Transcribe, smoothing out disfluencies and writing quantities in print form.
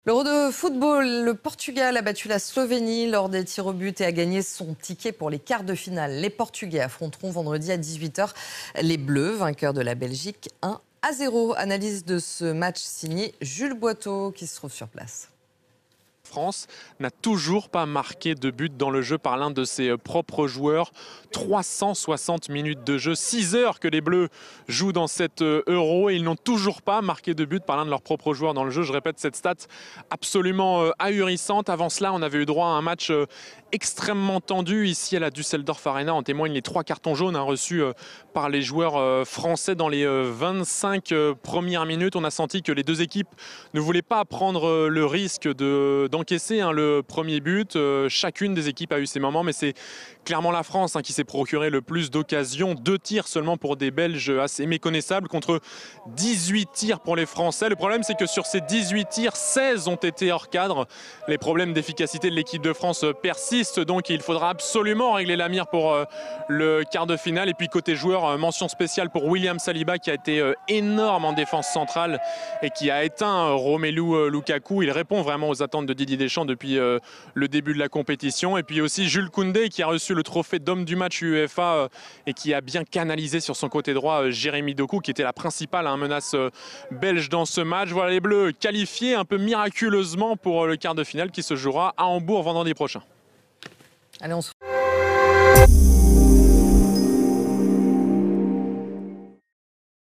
L'Euro de football, le Portugal a battu la Slovénie lors des tirs au but et a gagné son ticket pour les quarts de finale. Les Portugais affronteront vendredi à 18h les Bleus, vainqueurs de la Belgique 1-0. Analyse de ce match signé Jules Boiteau qui se trouve sur place. France n'a toujours pas marqué de but dans le jeu par l'un de ses propres joueurs. 360 minutes de jeu, 6 heures que les Bleus jouent dans cet Euro et ils n'ont toujours pas marqué de but par l'un de leurs propres joueurs dans le jeu. Je répète cette stat absolument ahurissante. Avant cela, on avait eu droit à un match extrêmement tendu ici à la Düsseldorf Arena. En témoignent les 3 cartons jaunes reçus par les joueurs français dans les 25 premières minutes. On a senti que les deux équipes ne voulaient pas prendre le risque d'encaisser le premier but. Chacune des équipes a eu ses moments, mais c'est clairement la France qui s'est procuré le plus d'occasions. 2 tirs seulement pour des Belges assez méconnaissables contre 18 tirs pour les Français. Le problème, c'est que sur ces 18 tirs, 16 ont été hors cadre. Les problèmes d'efficacité de l'équipe de France persistent, donc il faudra absolument régler la mire pour le quart de finale. Et puis côté joueur, mention spéciale pour William Saliba qui a été énorme en défense centrale et qui a éteint Romelu Lukaku. Il répond vraiment aux attentes de Didier Deschamps depuis le début de la compétition. Et puis aussi Jules Koundé qui a reçu le trophée d'homme du match UEFA et qui a bien canalisé sur son côté droit Jérémy Doku qui était la principale menace belge dans ce match. Voilà les Bleus qualifiés un peu miraculeusement pour le quart de finale qui se jouera à Hambourg vendredi prochain. Allez, on se